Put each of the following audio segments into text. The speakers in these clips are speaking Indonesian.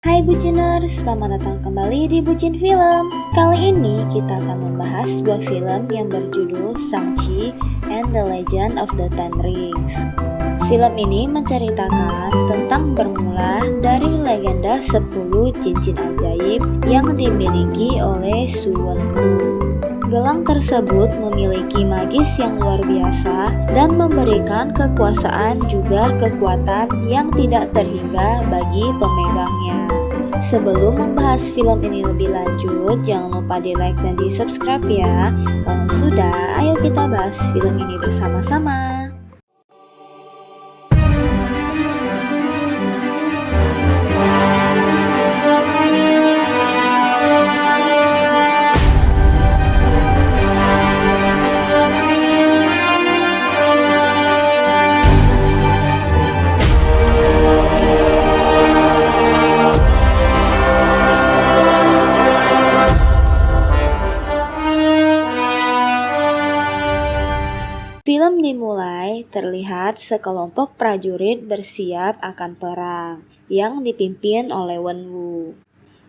Hai Buciners, selamat datang kembali di Bucin Film. Kali ini kita akan membahas sebuah film yang berjudul Shang-Chi and the Legend of the Ten Rings. Film ini menceritakan tentang bermula dari legenda 10 cincin ajaib yang dimiliki oleh Su Wenwu. Gelang tersebut memiliki magis yang luar biasa dan memberikan kekuasaan juga kekuatan yang tidak terhingga bagi pemegangnya. Sebelum membahas film ini lebih lanjut, jangan lupa di like dan di subscribe ya. Kalau sudah, ayo kita bahas film ini bersama-sama. Film dimulai terlihat sekelompok prajurit bersiap akan perang yang dipimpin oleh Wenwu.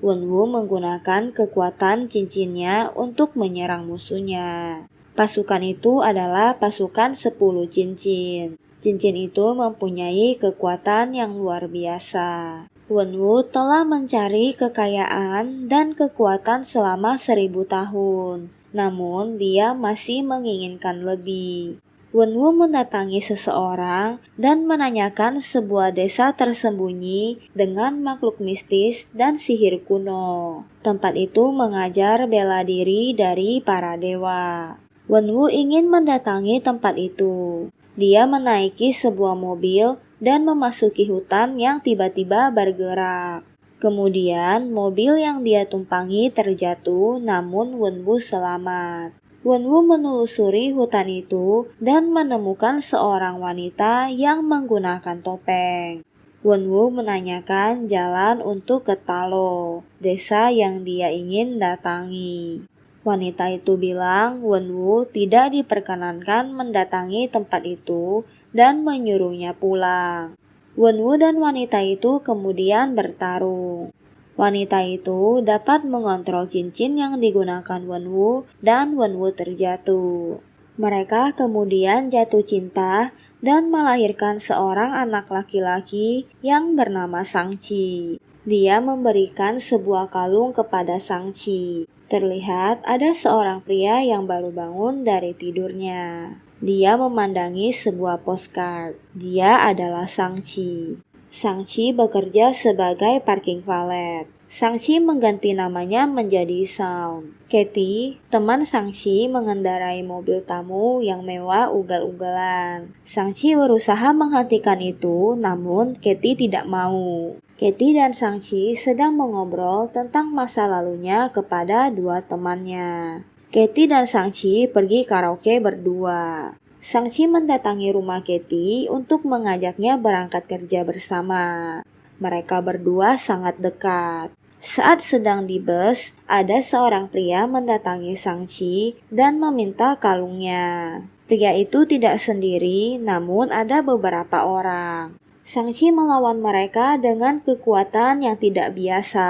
Wenwu menggunakan kekuatan cincinnya untuk menyerang musuhnya. Pasukan itu adalah pasukan 10 cincin. Cincin itu mempunyai kekuatan yang luar biasa. Wenwu telah mencari kekayaan dan kekuatan selama 1000 tahun. Namun dia masih menginginkan lebih. Wenwu mendatangi seseorang dan menanyakan sebuah desa tersembunyi dengan makhluk mistis dan sihir kuno. Tempat itu mengajar bela diri dari para dewa. Wenwu ingin mendatangi tempat itu. Dia menaiki sebuah mobil dan memasuki hutan yang tiba-tiba bergerak. Kemudian mobil yang dia tumpangi terjatuh, namun Wenwu selamat. Wenwu menelusuri hutan itu dan menemukan seorang wanita yang menggunakan topeng. Wenwu menanyakan jalan untuk ke Talo, desa yang dia ingin datangi. Wanita itu bilang Wenwu tidak diperkenankan mendatangi tempat itu dan menyuruhnya pulang. Wenwu dan wanita itu kemudian bertarung. Wanita itu dapat mengontrol cincin yang digunakan Wenwu dan Wenwu terjatuh. Mereka kemudian jatuh cinta dan melahirkan seorang anak laki-laki yang bernama Shang-Chi. Dia memberikan sebuah kalung kepada Shang-Chi. Terlihat ada seorang pria yang baru bangun dari tidurnya. Dia memandangi sebuah postcard. Dia adalah Shang-Chi. Shang-Chi bekerja sebagai parking valet. Shang-Chi mengganti namanya menjadi Shaun. Katie, teman Shang-Chi, mengendarai mobil tamu yang mewah ugal-ugalan. Shang-Chi berusaha menghentikan itu, namun Katie tidak mau. Katie dan Shang-Chi sedang mengobrol tentang masa lalunya kepada dua temannya. Katie dan Shang-Chi pergi karaoke berdua. Shang-Chi mendatangi rumah Katie untuk mengajaknya berangkat kerja bersama. Mereka berdua sangat dekat. Saat sedang di bus, ada seorang pria mendatangi Shang-Chi dan meminta kalungnya. Pria itu tidak sendiri, namun ada beberapa orang. Shang-Chi melawan mereka dengan kekuatan yang tidak biasa.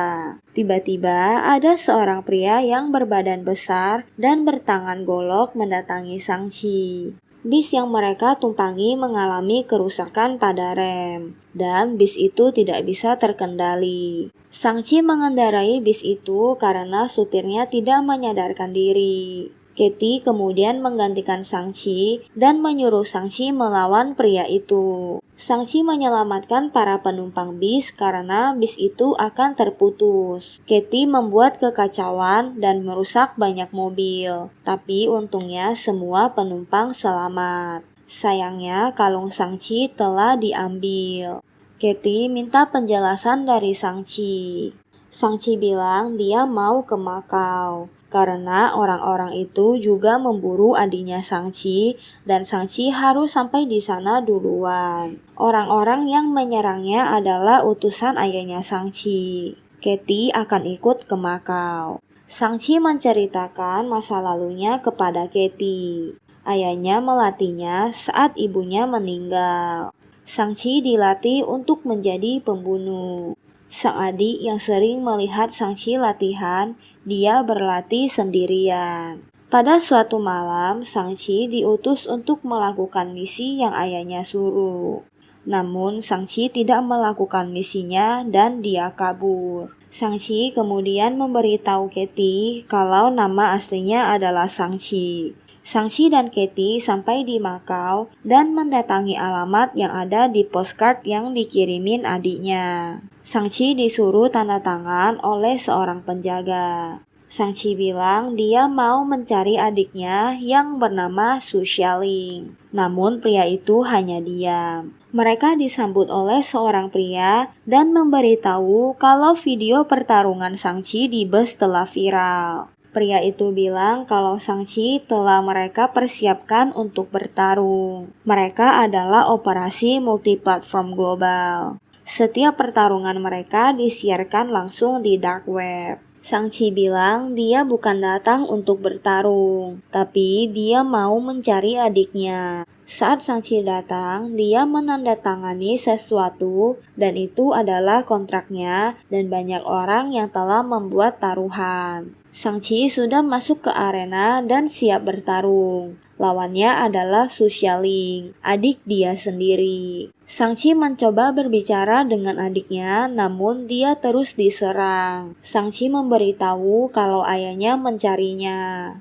Tiba-tiba ada seorang pria yang berbadan besar dan bertangan golok mendatangi Shang-Chi. Bis yang mereka tumpangi mengalami kerusakan pada rem, dan bis itu tidak bisa terkendali. Shang-Chi mengendarai bis itu karena supirnya tidak menyadarkan diri. Katie kemudian menggantikan Shang-Chi dan menyuruh Shang-Chi melawan pria itu. Shang-Chi menyelamatkan para penumpang bis karena bis itu akan terputus. Katie membuat kekacauan dan merusak banyak mobil, tapi untungnya semua penumpang selamat. Sayangnya kalung Shang-Chi telah diambil. Katie minta penjelasan dari Shang-Chi. Shang-Chi bilang dia mau ke Macau. Karena orang-orang itu juga memburu adiknya Shang-Chi dan Shang-Chi harus sampai di sana duluan. Orang-orang yang menyerangnya adalah utusan ayahnya Shang-Chi. Katie akan ikut ke Macau. Shang-Chi menceritakan masa lalunya kepada Katie. Ayahnya melatihnya saat ibunya meninggal. Shang-Chi dilatih untuk menjadi pembunuh. Sang adik yang sering melihat Shang-Chi latihan, dia berlatih sendirian. Pada suatu malam, Shang-Chi diutus untuk melakukan misi yang ayahnya suruh. Namun, Shang-Chi tidak melakukan misinya dan dia kabur. Shang-Chi kemudian memberitahu Katie kalau nama aslinya adalah Shang-Chi. Shang-Chi dan Katie sampai di Macau dan mendatangi alamat yang ada di postcard yang dikirimin adiknya. Shang-Chi disuruh tanda tangan oleh seorang penjaga. Shang-Chi bilang dia mau mencari adiknya yang bernama Su Xiaoling. Namun pria itu hanya diam. Mereka disambut oleh seorang pria dan memberitahu kalau video pertarungan Shang-Chi di bus telah viral. Pria itu bilang kalau Shang-Chi telah mereka persiapkan untuk bertarung. Mereka adalah operasi multiplatform global. Setiap pertarungan mereka disiarkan langsung di dark web. Shang-Chi bilang dia bukan datang untuk bertarung, tapi dia mau mencari adiknya. Saat Shang-Chi datang, dia menandatangani sesuatu dan itu adalah kontraknya dan banyak orang yang telah membuat taruhan. Shang-Chi sudah masuk ke arena dan siap bertarung. Lawannya adalah Su Xiaoling, adik dia sendiri. Shang-Chi mencoba berbicara dengan adiknya, namun dia terus diserang. Shang-Chi memberitahu kalau ayahnya mencarinya.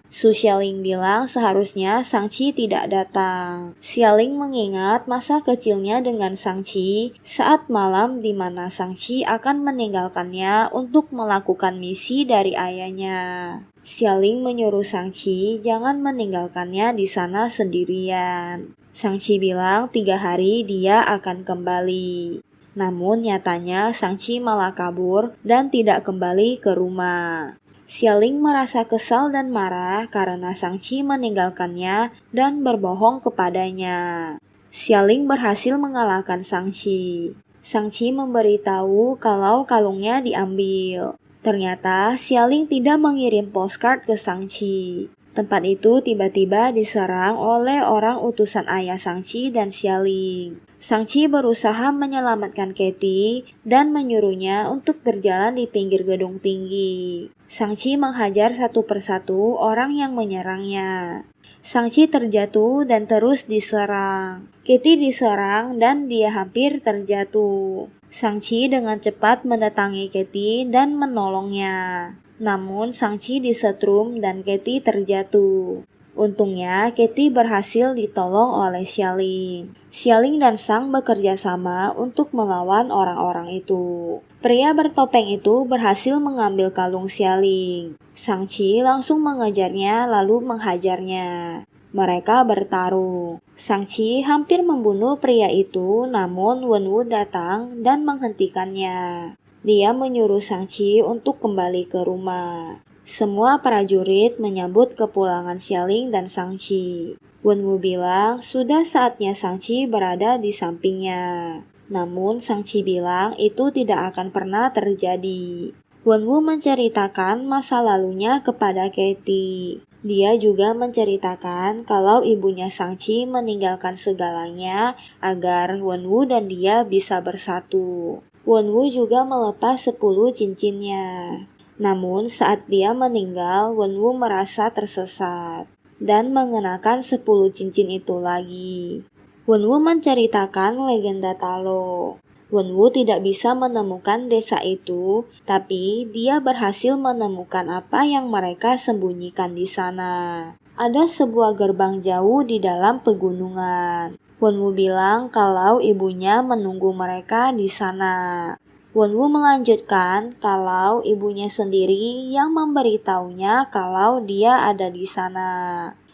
Su Xiaoling bilang seharusnya Shang-Chi tidak datang. Xiaoling mengingat masa kecilnya dengan Shang-Chi saat malam di mana Shang-Chi akan meninggalkannya untuk melakukan misi dari ayahnya. Xiaoling menyuruh Shang-Chi jangan meninggalkannya di sana sendirian. Shang-Chi bilang 3 hari dia akan kembali. Namun nyatanya Shang-Chi malah kabur dan tidak kembali ke rumah. Xiaoling merasa kesal dan marah karena Shang-Chi meninggalkannya dan berbohong kepadanya. Xiaoling berhasil mengalahkan Shang-Chi. Shang-Chi memberitahu kalau kalungnya diambil. Ternyata Xiaoling tidak mengirim postcard ke Shang-Chi. Tempat itu tiba-tiba diserang oleh orang utusan ayah Shang-Chi dan Xiaoling. Shang-Chi berusaha menyelamatkan Katie dan menyuruhnya untuk berjalan di pinggir gedung tinggi. Shang-Chi menghajar satu persatu orang yang menyerangnya. Shang-Chi terjatuh dan terus diserang. Katie diserang dan dia hampir terjatuh. Shang-Chi dengan cepat mendatangi Katie dan menolongnya. Namun Shang-Chi disetrum dan Katie terjatuh. Untungnya Katie berhasil ditolong oleh Xiaoling. Xiaoling dan Shang bekerja sama untuk melawan orang-orang itu. Pria bertopeng itu berhasil mengambil kalung Xiaoling. Shang-Chi langsung mengejarnya lalu menghajarnya. Mereka bertarung. Shang-Chi hampir membunuh pria itu, namun Wenwu datang dan menghentikannya. Dia menyuruh Shang-Chi untuk kembali ke rumah. Semua prajurit menyambut kepulangan Xiaoling dan Shang-Chi. Wenwu bilang sudah saatnya Shang-Chi berada di sampingnya. Namun Shang-Chi bilang itu tidak akan pernah terjadi. Wenwu menceritakan masa lalunya kepada Katie. Dia juga menceritakan kalau ibunya Shang-Chi meninggalkan segalanya agar Wenwu dan dia bisa bersatu. Wenwu juga melepas 10 cincinnya. Namun saat dia meninggal, Wenwu merasa tersesat dan mengenakan 10 cincin itu lagi. Wenwu menceritakan legenda Talo. Wenwu tidak bisa menemukan desa itu, tapi dia berhasil menemukan apa yang mereka sembunyikan di sana. Ada sebuah gerbang jauh di dalam pegunungan. Wenwu bilang kalau ibunya menunggu mereka di sana. Wenwu melanjutkan kalau ibunya sendiri yang memberitahunya kalau dia ada di sana.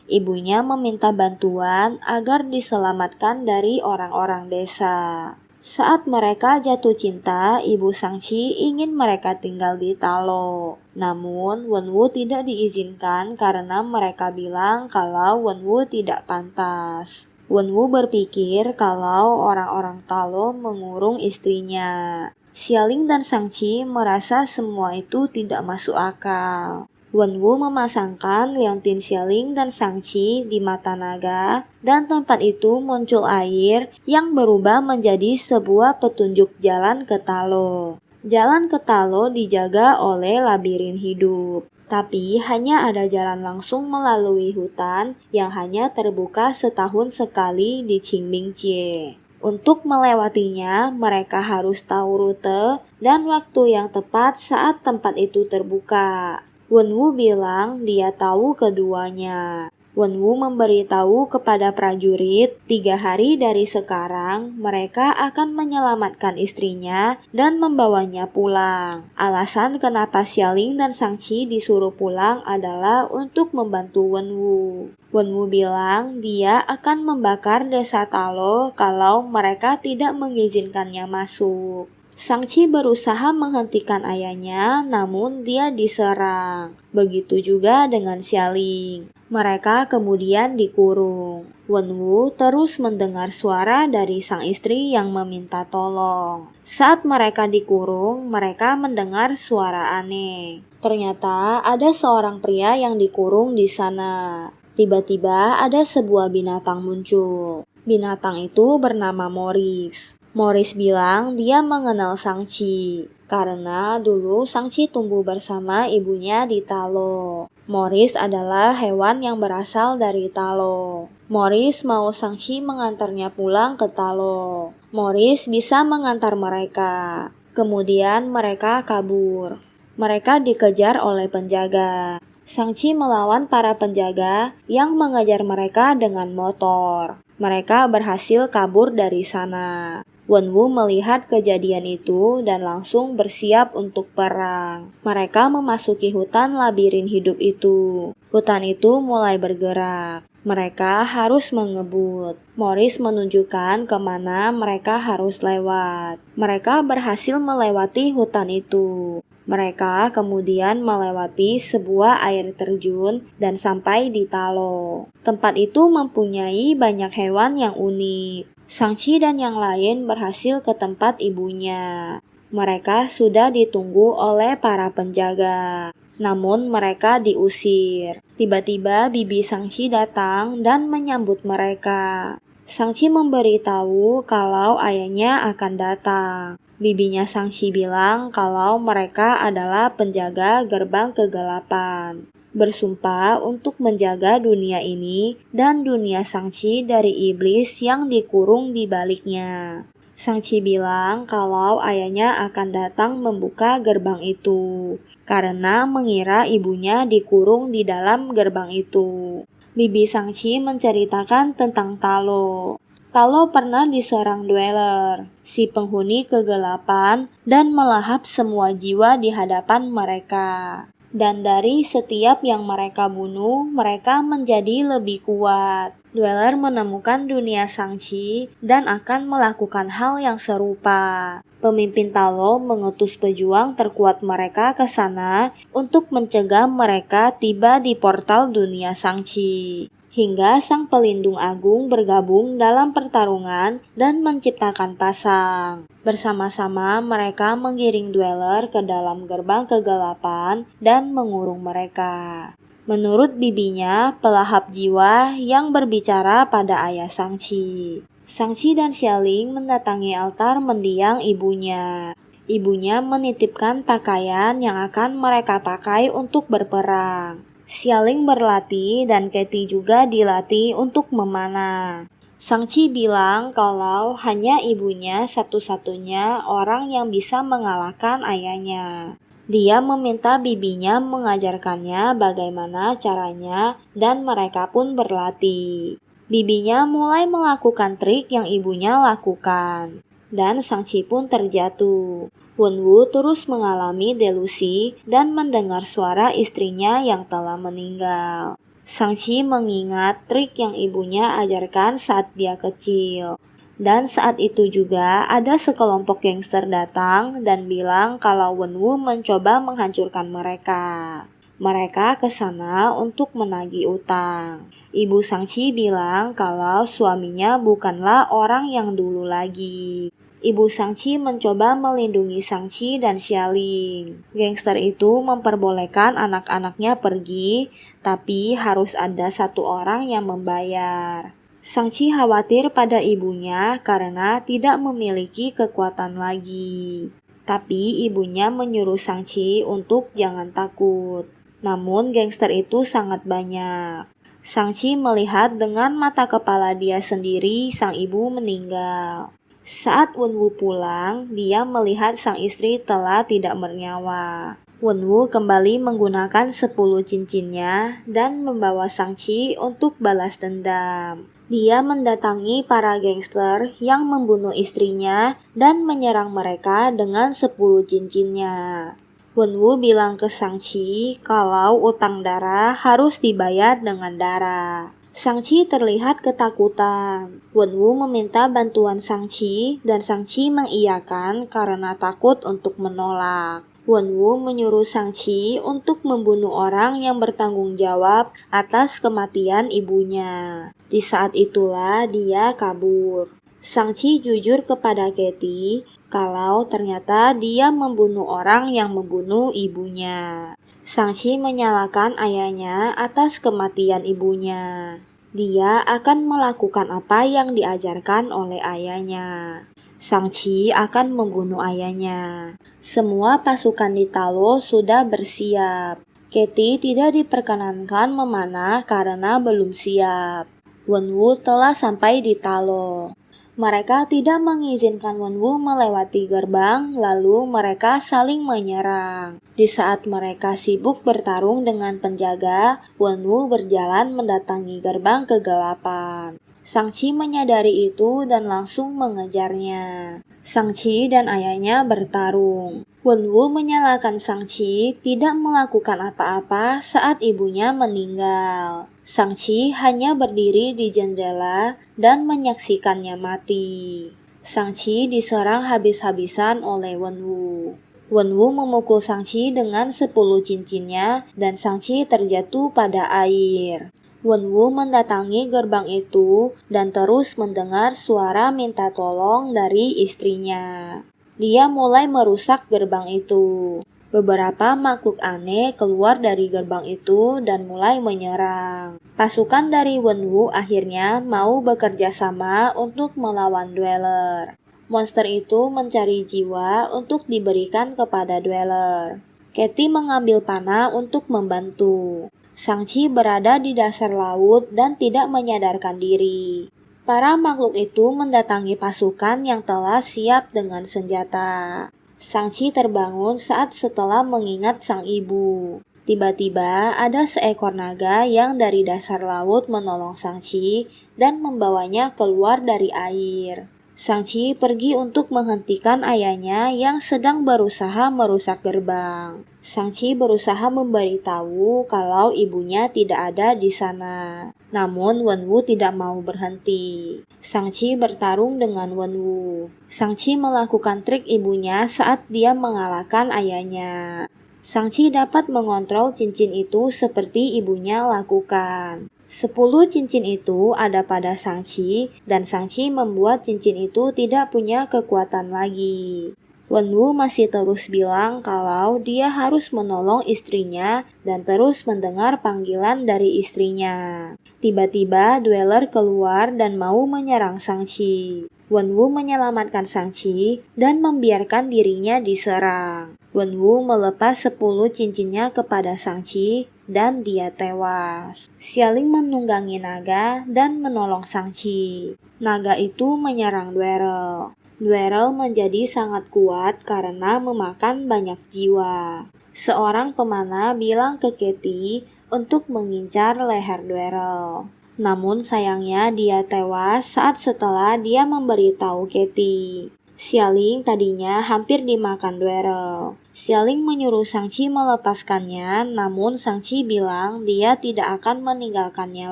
Ibunya meminta bantuan agar diselamatkan dari orang-orang desa. Saat mereka jatuh cinta, ibu Shang-Chi ingin mereka tinggal di Talo. Namun, Wenwu tidak diizinkan karena mereka bilang kalau Wenwu tidak pantas. Wenwu berpikir kalau orang-orang Talo mengurung istrinya. Xiaoling dan Shang-Chi merasa semua itu tidak masuk akal. Wenwu memasangkan liontin Xiaoling dan Shang-Chi di mata naga dan tempat itu muncul air yang berubah menjadi sebuah petunjuk jalan ke Talo. Jalan ke Talo dijaga oleh labirin hidup, tapi hanya ada jalan langsung melalui hutan yang hanya terbuka setahun sekali di Qingmingcie. Untuk melewatinya, mereka harus tahu rute dan waktu yang tepat saat tempat itu terbuka. Wenwu bilang dia tahu keduanya. Wenwu memberitahu kepada prajurit, 3 hari dari sekarang mereka akan menyelamatkan istrinya dan membawanya pulang. Alasan kenapa Xialing dan Shangqi disuruh pulang adalah untuk membantu Wenwu. Wenwu bilang dia akan membakar desa Talo kalau mereka tidak mengizinkannya masuk. Shangqi berusaha menghentikan ayahnya, namun dia diserang. Begitu juga dengan Xialing. Mereka kemudian dikurung. Wenwu terus mendengar suara dari sang istri yang meminta tolong. Saat mereka dikurung, mereka mendengar suara aneh. Ternyata ada seorang pria yang dikurung di sana. Tiba-tiba ada sebuah binatang muncul. Binatang itu bernama Morris. Morris bilang dia mengenal Shangqi karena dulu Shangqi tumbuh bersama ibunya di Talo. Morris adalah hewan yang berasal dari Talo. Morris mau Shangqi mengantarnya pulang ke Talo. Morris bisa mengantar mereka. Kemudian mereka kabur. Mereka dikejar oleh penjaga. Shangqi melawan para penjaga yang mengejar mereka dengan motor. Mereka berhasil kabur dari sana. Wenwu melihat kejadian itu dan langsung bersiap untuk perang. Mereka memasuki hutan labirin hidup itu. Hutan itu mulai bergerak. Mereka harus mengebut. Morris menunjukkan kemana mereka harus lewat. Mereka berhasil melewati hutan itu. Mereka kemudian melewati sebuah air terjun dan sampai di Talo. Tempat itu mempunyai banyak hewan yang unik. Shangqi dan yang lain berhasil ke tempat ibunya. Mereka sudah ditunggu oleh para penjaga. Namun mereka diusir. Tiba-tiba bibi Shangqi datang dan menyambut mereka. Shangqi memberitahu kalau ayahnya akan datang. Bibinya Shangqi bilang kalau mereka adalah penjaga gerbang kegelapan. Bersumpah untuk menjaga dunia ini dan dunia Shangqi dari iblis yang dikurung di baliknya. Shangqi bilang kalau ayahnya akan datang membuka gerbang itu karena mengira ibunya dikurung di dalam gerbang itu. Bibi Shangqi menceritakan tentang Talo. Talo pernah diserang Dweller, si penghuni kegelapan, dan melahap semua jiwa di hadapan mereka. Dan dari setiap yang mereka bunuh, mereka menjadi lebih kuat. Dweller menemukan dunia Shangqi dan akan melakukan hal yang serupa. Pemimpin Talo mengutus pejuang terkuat mereka ke sana untuk mencegah mereka tiba di portal dunia Shangqi. Hingga sang pelindung agung bergabung dalam pertarungan dan menciptakan pasang. Bersama-sama mereka menggiring Dweller ke dalam gerbang kegelapan dan mengurung mereka. Menurut bibinya, pelahap jiwa yang berbicara pada ayah Shangqi. Shangqi dan Xialing mendatangi altar mendiang ibunya. Ibunya menitipkan pakaian yang akan mereka pakai untuk berperang. Xialing berlatih dan Katie juga dilatih untuk memanah. Shangqi bilang kalau hanya ibunya satu-satunya orang yang bisa mengalahkan ayahnya. Dia meminta bibinya mengajarkannya bagaimana caranya dan mereka pun berlatih. Bibinya mulai melakukan trik yang ibunya lakukan. Dan Shangqi pun terjatuh. Wenwu terus mengalami delusi dan mendengar suara istrinya yang telah meninggal. Shangqi mengingat trik yang ibunya ajarkan saat dia kecil. Dan saat itu juga ada sekelompok gangster datang dan bilang kalau Wenwu mencoba menghancurkan mereka. Mereka ke sana untuk menagih utang. Ibu Shangqi bilang kalau suaminya bukanlah orang yang dulu lagi. Ibu Shangqi mencoba melindungi Shangqi dan Xialing. Gangster itu memperbolehkan anak-anaknya pergi, tapi harus ada satu orang yang membayar. Shangqi khawatir pada ibunya karena tidak memiliki kekuatan lagi. Tapi ibunya menyuruh Sang Chi untuk jangan takut. Namun gangster itu sangat banyak. Sang Chi melihat dengan mata kepala dia sendiri sang ibu meninggal. Saat Wenwu pulang, dia melihat sang istri telah tidak bernyawa. Wenwu kembali menggunakan 10 cincinnya dan membawa Sang Chi untuk balas dendam. Dia mendatangi para gangster yang membunuh istrinya dan menyerang mereka dengan 10 cincinnya. Wenwu bilang ke Sang Chi kalau utang darah harus dibayar dengan darah. Sang Chi terlihat ketakutan. Wenwu meminta bantuan Sang Chi dan Sang Chi mengiyakan karena takut untuk menolak. Wenwu menyuruh Sang Chi untuk membunuh orang yang bertanggung jawab atas kematian ibunya. Di saat itulah dia kabur. Sang Chi jujur kepada Katie kalau ternyata dia membunuh orang yang membunuh ibunya. Sang Chi menyalahkan ayahnya atas kematian ibunya. Dia akan melakukan apa yang diajarkan oleh ayahnya. Sang Chi akan membunuh ayahnya. Semua pasukan di Talo sudah bersiap. Katie tidak diperkenankan memanah karena belum siap. Wenwu telah sampai di Talo. Mereka tidak mengizinkan Wenwu melewati gerbang, lalu mereka saling menyerang. Di saat mereka sibuk bertarung dengan penjaga, Wenwu berjalan mendatangi gerbang kegelapan. Sang Chi menyadari itu dan langsung mengejarnya. Sang Chi dan ayahnya bertarung. Wenwu menyalahkan Sang Chi tidak melakukan apa-apa saat ibunya meninggal. Sang Chi hanya berdiri di jendela dan menyaksikannya mati. Sang Chi diserang habis-habisan oleh Wenwu. Wenwu memukul Sang Chi dengan 10 cincinnya dan Sang Chi terjatuh pada air. Wenwu mendatangi gerbang itu dan terus mendengar suara minta tolong dari istrinya. Dia mulai merusak gerbang itu. Beberapa makhluk aneh keluar dari gerbang itu dan mulai menyerang. Pasukan dari Wenwu akhirnya mau bekerja sama untuk melawan Dweller. Monster itu mencari jiwa untuk diberikan kepada Dweller. Katie mengambil panah untuk membantu. Sang Chi berada di dasar laut dan tidak menyadarkan diri. Para makhluk itu mendatangi pasukan yang telah siap dengan senjata. Sang Chi terbangun setelah mengingat sang ibu. Tiba-tiba ada seekor naga yang dari dasar laut menolong Sang Chi dan membawanya keluar dari air. Sang Chi pergi untuk menghentikan ayahnya yang sedang berusaha merusak gerbang. Sang Chi berusaha memberitahu kalau ibunya tidak ada di sana. Namun Wenwu tidak mau berhenti. Sang Chi bertarung dengan Wenwu. Sang Chi melakukan trik ibunya saat dia mengalahkan ayahnya. Sang Chi dapat mengontrol cincin itu seperti ibunya lakukan. 10 cincin itu ada pada Sang Chi dan Sang Chi membuat cincin itu tidak punya kekuatan lagi. Wenwu masih terus bilang kalau dia harus menolong istrinya dan terus mendengar panggilan dari istrinya. Tiba-tiba Dweller keluar dan mau menyerang Sang Chi. Wenwu menyelamatkan Sang Chi dan membiarkan dirinya diserang. Wenwu melepas 10 cincinnya kepada Sang Chi dan dia tewas. Xialing menunggangi naga dan menolong Sang Chi. Naga itu menyerang Dweller. Dweller menjadi sangat kuat karena memakan banyak jiwa. Seorang pemanah bilang ke Katie untuk mengincar leher Dweller. Namun sayangnya dia tewas setelah dia memberitahu Katie. Xialing tadinya hampir dimakan Dweller. Xialing menyuruh Sang Chi melepaskannya, namun Sang Chi bilang dia tidak akan meninggalkannya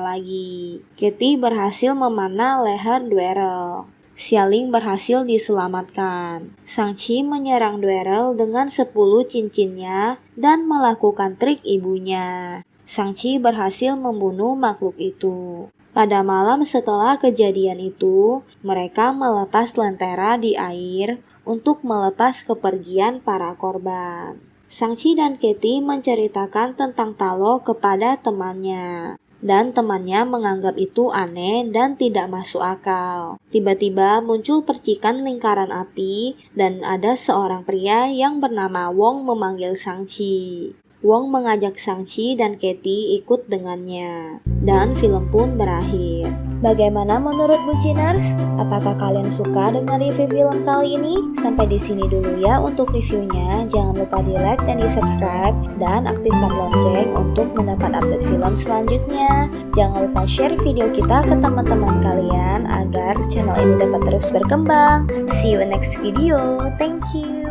lagi. Katie berhasil memanah leher Dweller. Xialing berhasil diselamatkan. Sang Chi menyerang Dweller dengan 10 cincinnya dan melakukan trik ibunya. Sang Chi berhasil membunuh makhluk itu. Pada malam setelah kejadian itu, mereka melepas lentera di air untuk melepas kepergian para korban. Sang Chi dan Katie menceritakan tentang Talo kepada temannya. dan temannya menganggap itu aneh dan tidak masuk akal. Tiba-tiba muncul percikan lingkaran api dan ada seorang pria yang bernama Wong memanggil Shang-Chi. Wong mengajak Shang-Chi dan Katie ikut dengannya. Dan film pun berakhir. Bagaimana menurut Buciners? Apakah kalian suka dengan review film kali ini? Sampai di sini dulu ya untuk reviewnya. Jangan lupa di like dan di subscribe dan aktifkan lonceng untuk mendapat update film selanjutnya. Jangan lupa share video kita ke teman-teman kalian agar channel ini dapat terus berkembang. See you next video. Thank you.